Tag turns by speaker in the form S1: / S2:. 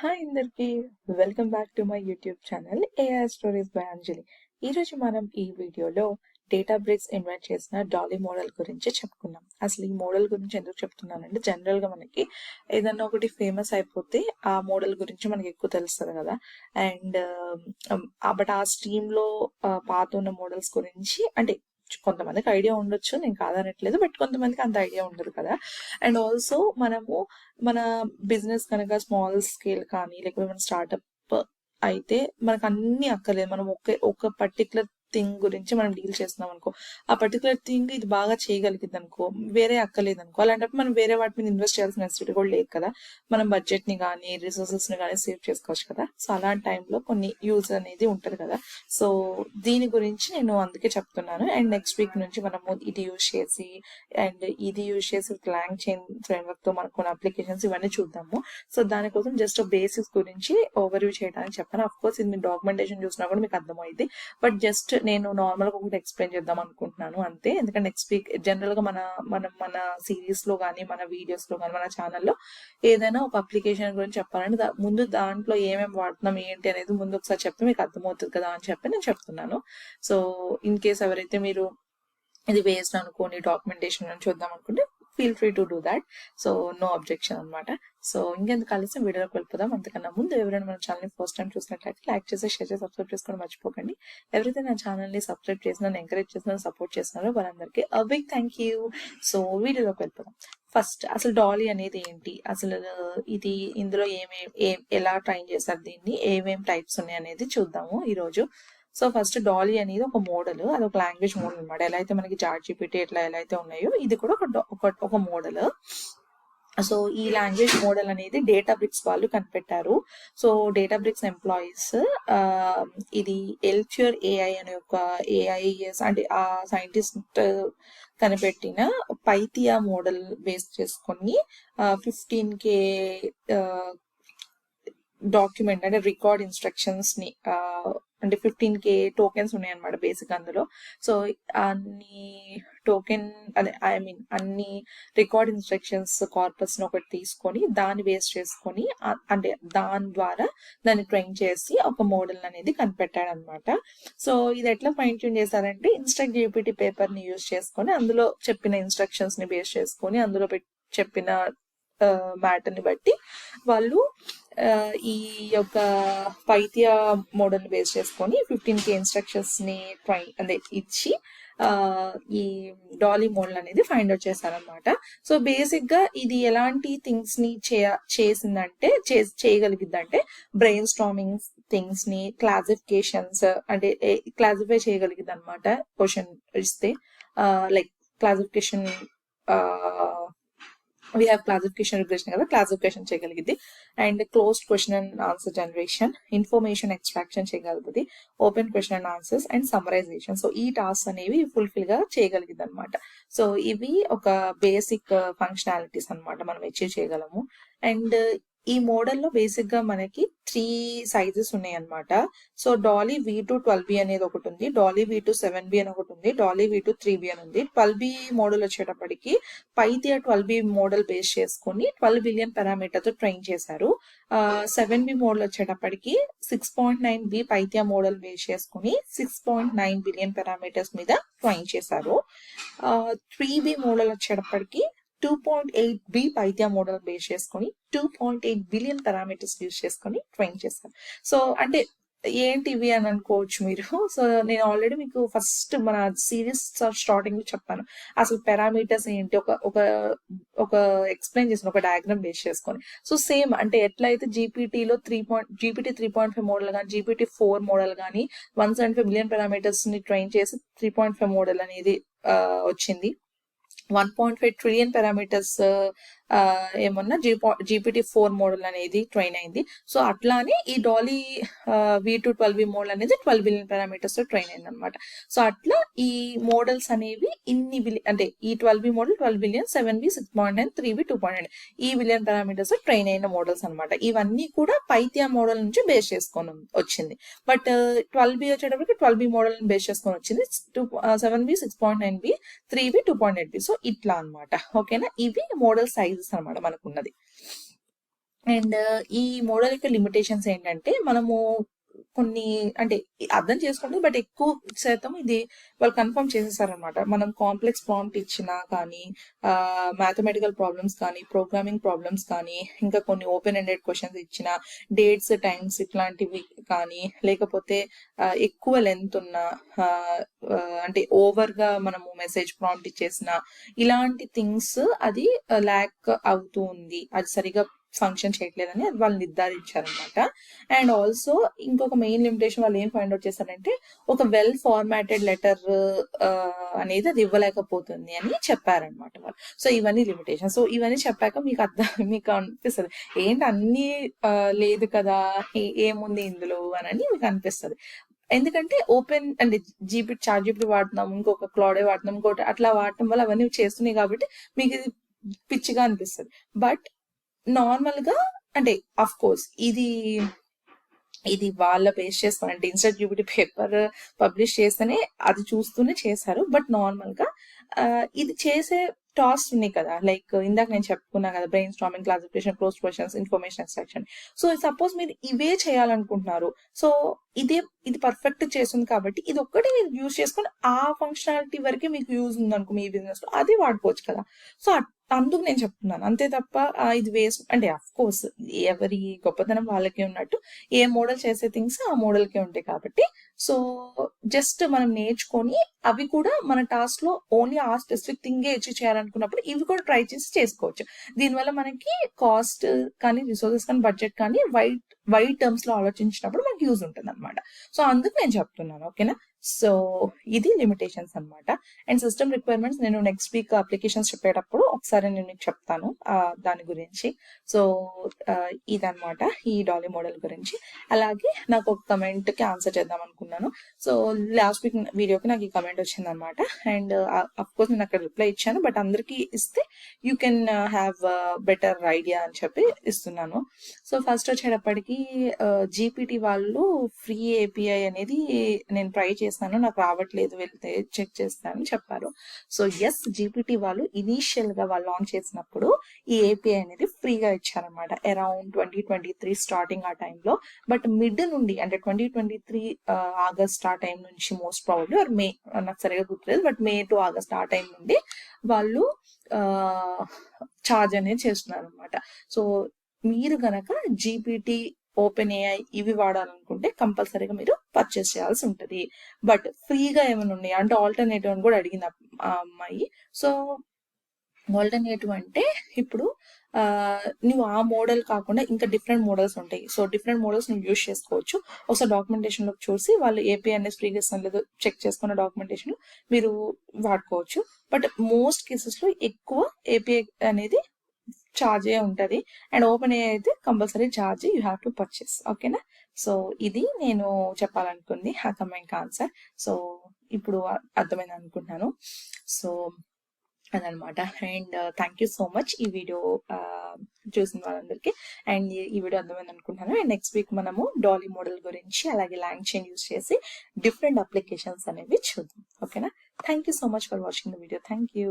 S1: Hi అందరికి welcome back to my YouTube channel AI stories by Anjali. ఈరోజు మనం ఈ వీడియోలో డేటాబ్రిక్స్ ఇన్వెంట్ చేసిన డాలీ మోడల్ గురించి చెప్పుకున్నాం. అసలు ఈ మోడల్ గురించి ఎందుకు చెప్తున్నానంటే జనరల్గా మనకి ఏదన్నా ఒకటి ఫేమస్ అయిపోతే ఆ మోడల్ గురించి మనకి ఎక్కువ తెలుస్తుంది కదా. అండ్ బట్ ఆ స్ట్రీమ్లో పాత ఉన్న మోడల్స్ గురించి అంటే కొంతమందికి ఐడియా ఉండొచ్చు, నేను కాదనట్లేదు, బట్ కొంతమందికి అంత ఐడియా ఉండదు కదా. అండ్ ఆల్సో మనము మన బిజినెస్ కనుక స్మాల్ స్కేల్ కానీ లేకపోతే మన స్టార్ట్అప్ అయితే మనకు అన్ని అక్కర్లేదు. మనం ఒక పర్టికులర్ థింగ్ గురించి మనం డీల్ చేస్తున్నాం అనుకో, ఆ పర్టికులర్ థింగ్ ఇది బాగా చేయగలిగింది అనుకో, వేరే అక్కర్లేదు అనుకో, అలాంటప్పుడు మనం వేరే వాటి మీద ఇన్వెస్ట్ చేయాల్సిన నెసెసిటీ కూడా లేదు కదా. మనం బడ్జెట్ ని కానీ రిసోర్సెస్ ని కానీ సేవ్ చేసుకోవచ్చు కదా. సో అలాంటి టైంలో కొన్ని యూజ్ అనేది ఉంటుంది కదా. సో దీని గురించి నేను అందుకే చెప్తున్నాను. అండ్ నెక్స్ట్ వీక్ నుంచి మనము ఇది యూజ్ చేసి లాంగ్ చైన్ ఫ్రేమ్వర్క్ తో మనకు కొన్ని అప్లికేషన్స్ ఇవన్నీ చూద్దాము. సో దానికోసం జస్ట్ బేసిక్స్ గురించి ఓవర్వ్యూ చేయడానికి చెప్పాను. అఫ్ కోర్స్ ఇది మీ డాక్యుమెంటేషన్ చూసినా కూడా మీకు అర్థమైంది, బట్ జస్ట్ నేను నార్మల్ గా ఒకటి ఎక్స్ప్లెయిన్ చేద్దాం అనుకుంటున్నాను అంతే. ఎందుకంటే నెక్స్ట్ వీక్ జనరల్ గా మన సిరీస్ లో కానీ మన వీడియోస్ లో కానీ మన ఛానల్లో ఏదైనా ఒక అప్లికేషన్ గురించి చెప్పాలంటే ముందు దాంట్లో ఏమేమి వాడుతున్నాం ఏంటి అనేది ముందు ఒకసారి చెప్తే మీకు అర్థమవుతుంది కదా అని చెప్పి నేను చెప్తున్నాను. సో ఇన్ కేస్ ఎవరైతే మీరు ఇది వేస్ట్ అనుకోని డాక్యుమెంటేషన్ అని చూద్దాం అనుకుంటే feel free to do that. So no objection అనమాట. సో ఇంకెందుకు కలిసి వీడియోలోకి వెళ్ళిపోదాం. అంతకన్నా ముందు ఎవరైనా మన ఛానల్ని ఫస్ట్ టైం చూసినట్లయితే లైక్ చేసి షేర్ చేసి సబ్స్క్రైబ్ చేసుకోవడం మర్చిపోకండి. ఎవరైతే నా ఛానల్ని సబ్స్క్రైబ్ చేసినా ఎంకరేజ్ చేసినా సపోర్ట్ చేస్తున్నారో వాళ్ళందరికీ a big thank you. So వీడియోలోకి వెళ్ళిపోదాం. ఫస్ట్ అసలు డాలీ అనేది ఏంటి, అసలు ఇది ఇందులో ఎలా ట్రైన్ చేశారు, దీన్ని ఏమేమి టైప్స్ ఉన్నాయి అనేది చూద్దాము ఈరోజు. సో ఫస్ట్ డాలీ అనేది ఒక మోడల్, అది ఒక లాంగ్వేజ్ మోడల్ అనమాట. ఎలా అయితే మనకి చాట్‌జిపిటి ఎలా అయితే ఉన్నాయో ఇది కూడా ఒక మోడల్. సో ఈ లాంగ్వేజ్ మోడల్ అనేది డేటాబ్రిక్స్ వాళ్ళు కనిపెట్టారు. సో డేటాబ్రిక్స్ ఎంప్లాయీస్ ఇది ఎల్చ్యూర్ ఏఐ అనే ఒక ఏఐఎస్ అంటే ఆ సైంటిస్ట్ కనిపెట్టిన పైథియా మోడల్ బేస్ చేసుకొని 15K డాక్యుమెంట్ అంటే రికార్డ్ ఇన్స్ట్రక్షన్స్ ని అంటే 15K టోకెన్స్ ఉన్నాయన్నమాట బేసిక్ అందులో. సో అన్ని టోకెన్ అదే అన్ని రికార్డ్ ఇన్స్ట్రక్షన్స్ కార్పస్ ని ఒకటి తీసుకొని దాన్ని బేస్ చేసుకొని అంటే దాని ద్వారా దాన్ని ట్రైన్ చేసి ఒక మోడల్ అనేది కనిపెట్టాడు అనమాట. సో ఇది ఎట్లా ఫైన్ ట్యూన్ చేశారంటే ఇన్స్ట్రక్ట్ జీపీటీ పేపర్ ని యూజ్ చేసుకొని అందులో చెప్పిన ఇన్స్ట్రక్షన్స్ ని బేస్ చేసుకొని అందులో చెప్పిన మ్యాటర్ ని బట్టి వాళ్ళు ఈ యొక్క పైథియా మోడల్ బేస్ చేసుకొని 15K ఇన్స్ట్రక్షన్స్ ని ఇచ్చి ఈ డాలీ మోడల్ అనేది ఫైండ్ అవుట్ చేశారనమాట. సో బేసిక్ గా ఇది ఎలాంటి థింగ్స్ ని చేసిందంటే చేయగలిగిద్దంటే బ్రెయిన్ స్టార్మింగ్ థింగ్స్ ని క్లాసిఫికేషన్స్ అంటే క్లాసిఫై చేయగలిగింది అనమాట. క్వశ్చన్ ఇస్తే like classification we have classification regression కదా, క్లాసిఫికేషన్ చేయగలిగింది. And closed question and answer generation, information extraction చేయగలుగుతుంది, open question and answers and summarisation. So ఈ టాస్క్ అనేవి ఫుల్ఫిల్ గా చేయగలిగింది అనమాట. సో ఇవి ఒక బేసిక్ ఫంక్షనాలిటీస్ అనమాట మనం అచీవ్ చేయగలము. అండ్ ఈ మోడల్లో బేసిక్ గా మనకి 3 సైజెస్ ఉన్నాయి అనమాట. సో డాలీ V2 12B అనేది ఒకటి ఉంది, డాలీ V2 7B అని ఒకటి ఉంది, డాలీ V2 3B అని ఉంది. 12B మోడల్ వచ్చేటప్పటికి పైథియా 12B మోడల్ బేస్ చేసుకొని 12 బిలియన్ పారామీటర్ తో ట్రైన్ చేశారు. 7B మోడల్ వచ్చేటప్పటికి 6.9B పైథియా మోడల్ బేస్ చేసుకుని 6.9 బిలియన్ పారామీటర్స్ మీద ట్రైన్ చేశారు. 3B మోడల్ వచ్చేటప్పటికి 2.8B పైథియా మోడల్ బేస్ చేసుకొని 2.8 బిలియన్ పారామీటర్స్ యూజ్ చేసుకొని ట్రైన్ చేశారు. సో అంటే ఏంటివి అని అనుకోవచ్చు మీరు. సో నేను ఆల్రెడీ మీకు ఫస్ట్ మన సిరీస్ స్టార్టింగ్ లో చెప్పాను అసలు పారామీటర్స్ ఏంటి, ఒక ఎక్స్ప్లెయిన్ చేసిన ఒక డయాగ్రామ్ బేస్ చేసుకొని. సో సేమ్ అంటే ఎట్లయితే జీపీటీ 3.5 మోడల్ కానీ GPT-4 మోడల్ కానీ 175 బిలియన్ పారామీటర్స్ ని ట్రైన్ చేసి 3.5 మోడల్ అనేది వచ్చింది. 1.5 ట్రిలియన్ పారామీటర్స్ ఏమన్నా GPT-4 మోడల్ అనేది ట్రైన్ అయింది. సో అట్లానే ఈ డాలీ V2 12B మోడల్ అనేది 12 బిలియన్ పారామీటర్స్ తో ట్రైన్ అయింది అనమాట. సో అట్లా ఈ మోడల్స్ అనేవి అంటే ఈ 12B model 12 billion, 7B 6.9, 3B 2.9 ఈ బిలియన్ పారామీటర్స్ ట్రైన్ అయిన మోడల్స్ అనమాట. ఇవన్నీ కూడా పైథియా మోడల్ నుంచి బేస్ చేసుకొని వచ్చింది. బట్ 12B వచ్చేటప్పటికి 12B మోడల్ బేస్ చేసుకొని వచ్చింది, 7B 6.9B, 3B 2.8B. So ఇట్లా అనమాట. ఓకేనా, ఇవి మోడల్ సైజెస్ అనమాట మనకున్నది. అండ్ ఈ మోడల్ యొక్క లిమిటేషన్స్ ఏంటంటే మనము కొన్ని అంటే అర్థం చేసుకుంటుంది, బట్ ఎక్కువ శాతం ఇది వాళ్ళు కన్ఫర్మ్ చేసేసారనమాట. మనం కాంప్లెక్స్ ప్రాంప్ట్ ఇచ్చినా కానీ, మ్యాథమెటికల్ ప్రాబ్లమ్స్ కానీ, ప్రోగ్రామింగ్ ప్రాబ్లమ్స్ కానీ, ఇంకా కొన్ని ఓపెన్ ఎండెడ్ క్వశ్చన్స్ ఇచ్చిన డేట్స్ టైమ్స్ ఇట్లాంటివి కానీ, లేకపోతే ఎక్కువ లెంత్ ఉన్న అంటే ఓవర్ గా మనము మెసేజ్ ప్రాంప్ట్ ఇచ్చేసిన ఇలాంటి థింగ్స్ అది ల్యాక్ అవుతూ ఉంది, అది సరిగా ఫంక్షన్ చేయట్లేదని అది వాళ్ళు నిర్ధారించారనమాట. అండ్ ఆల్సో ఇంకొక మెయిన్ లిమిటేషన్ వాళ్ళు ఏం ఫైండ్ అవుట్ చేశారంటే ఒక వెల్ ఫార్మాటెడ్ లెటర్ అనేది అది ఇవ్వలేకపోతుంది అని చెప్పారనమాట వాళ్ళు. సో ఇవన్నీ లిమిటేషన్. సో ఇవన్నీ చెప్పాక మీకు అనిపిస్తుంది ఏంటి అన్ని లేదు కదా, ఏముంది ఇందులో అని మీకు అనిపిస్తుంది. ఎందుకంటే ఓపెన్ అంటే చాట్ జీపీటీ వాడుతున్నాం, ఇంకొక క్లౌడే వాడుతున్నాం, ఇంకోటి అట్లా వాడటం వల్ల అవన్నీ చేస్తున్నాయి కాబట్టి మీకు ఇది పిచ్చిగా అనిపిస్తుంది. బట్ నార్మల్ గా అంటే అఫ్ కోర్స్ ఇది వాళ్ళ బేస్ చేసుకుని అంటే ఇన్స్టెంట్ జీపీటీ పేపర్ పబ్లిష్ చేస్తేనే అది చూస్తూనే చేశారు. బట్ నార్మల్ గా ఇది చేసే టాస్క్ ఉన్నాయి కదా, లైక్ ఇందాక నేను చెప్పుకున్నా కదా, brain storming, classification, close questions, information extraction. So suppose మీరు ఇవే చేయాలనుకుంటున్నారు, సో ఇది పర్ఫెక్ట్ చేస్తుంది కాబట్టి ఇది ఒక్కటి మీరు యూజ్ చేసుకుని ఆ ఫంక్షనాలిటీ వరకే మీకు యూజ్ ఉందనుకో మీ బిజినెస్ లో, అది వాడుకోవచ్చు కదా. సో అందుకు నేను చెప్తున్నాను, అంతే తప్ప ఇది వేస్ట్ అంటే అఫ్ కోర్స్ ఎవరి గొప్పతనం వాళ్ళకే ఉన్నట్టు ఏ మోడల్ చేసే థింగ్స్ ఆ మోడల్కే ఉంటాయి కాబట్టి, సో జస్ట్ మనం నేర్చుకొని అవి కూడా మన టాస్క్ లో ఓన్లీ ఆ స్పెసిఫిక్ థింగే అచీవ్ చేయాలనుకున్నప్పుడు ఇవి కూడా ట్రై చేసి చేసుకోవచ్చు. దీనివల్ల మనకి కాస్ట్ కానీ, రిసోర్సెస్ కానీ, బడ్జెట్ కానీ వైడ్ టర్మ్స్ లో ఆలోచించినప్పుడు మనకి యూజ్ ఉంటుంది అనమాట. సో అందుకు నేను చెప్తున్నాను, ఓకేనా. సో ఇది లిమిటేషన్స్ అనమాట. అండ్ సిస్టమ్ రిక్వైర్మెంట్స్ నేను నెక్స్ట్ వీక్ అప్లికేషన్స్ చెప్పేటప్పుడు ఒకసారి నేను మీకు చెప్తాను దాని గురించి. సో ఇదనమాట ఈ డాలీ మోడల్ గురించి. అలాగే నాకు ఒక కమెంట్ కి ఆన్సర్ చేద్దాం అనుకున్నాను. సో లాస్ట్ వీక్ వీడియోకి నాకు ఈ కమెంట్ వచ్చింది అనమాట. అండ్ అఫ్ కోర్స్ నేను అక్కడ రిప్లై ఇచ్చాను, బట్ అందరికి ఇస్తే you can have better idea అని చెప్పి ఇస్తున్నాను. సో ఫస్ట్ వచ్చేటప్పటికి జీపీటీ వాళ్ళు ఫ్రీ ఏపీఐ అనేది నేను ట్రై చేస్తాను, నాకు రావట్లేదు, వెళ్తే చెక్ చేస్తాను చెప్పారు. సో ఎస్, జీపీటీ వాళ్ళు ఇనీషియల్ గా వాళ్ళు లాంచ్ చేసినప్పుడు ఈ ఏపీఐ అనేది ఫ్రీగా ఇచ్చారనమాట, అరౌండ్ 2023 స్టార్టింగ్ ఆ టైంలో. బట్ మిడ్ నుండి అంటే 2023 ఆగస్ట్ ఆ టైం నుంచి మోస్ట్ ప్రాబబ్లీ ఆర్ మే, నాకు సరిగా గుర్తులేదు, బట్ మే టు ఆగస్ట్ ఆ టైం నుండి వాళ్ళు ఛార్జ్ అనేది చేస్తున్నారు అనమాట. సో మీరు గనక జీపీటీ, ఓపెన్ ఏఐ ఇవి వాడాలనుకుంటే కంపల్సరీగా మీరు పర్చేస్ చేయాల్సి ఉంటుంది. బట్ ఫ్రీగా ఏమైనా ఉన్నాయి అంటే ఆల్టర్నేటివ్ అని కూడా అడిగింది ఆ అమ్మాయి. సో ఆల్టర్నేటివ్ అంటే ఇప్పుడు నువ్వు ఆ మోడల్ కాకుండా ఇంకా డిఫరెంట్ మోడల్స్ ఉంటాయి. సో డిఫరెంట్ మోడల్స్ నువ్వు యూజ్ చేసుకోవచ్చు. ఒకసారి డాక్యుమెంటేషన్ లో చూసి వాళ్ళు ఏపీఐ అనేది ఫ్రీగా ఇస్తాను లేదో చెక్ చేసుకున్న డాక్యుమెంటేషన్ మీరు వాడుకోవచ్చు. బట్ మోస్ట్ కేసెస్ లో ఎక్కువ ఏపీఐ అనేది ఛార్జ్ ఉంటుంది. అండ్ ఓపెన్ ఏ అయితే compulsory charge you have to purchase, ఓకేనా. సో ఇది నేను చెప్పాలనుకుంది ఆ కమెంట్ ఆన్సర్. సో ఇప్పుడు అర్థమైంది అనుకుంటున్నాను. సో అదనమాట. And thank you so much ఈ వీడియో చూసిన వాళ్ళందరికీ. అండ్ ఈ వీడియో అర్థమైంది అనుకుంటున్నాను. అండ్ నెక్స్ట్ వీక్ మనము డాలీ మోడల్ గురించి అలాగే లాంగ్ చైన్ యూజ్ చేసి డిఫరెంట్ అప్లికేషన్స్ అనేవి చూద్దాం, ఓకేనా. Thank you so much for watching the video. Thank you.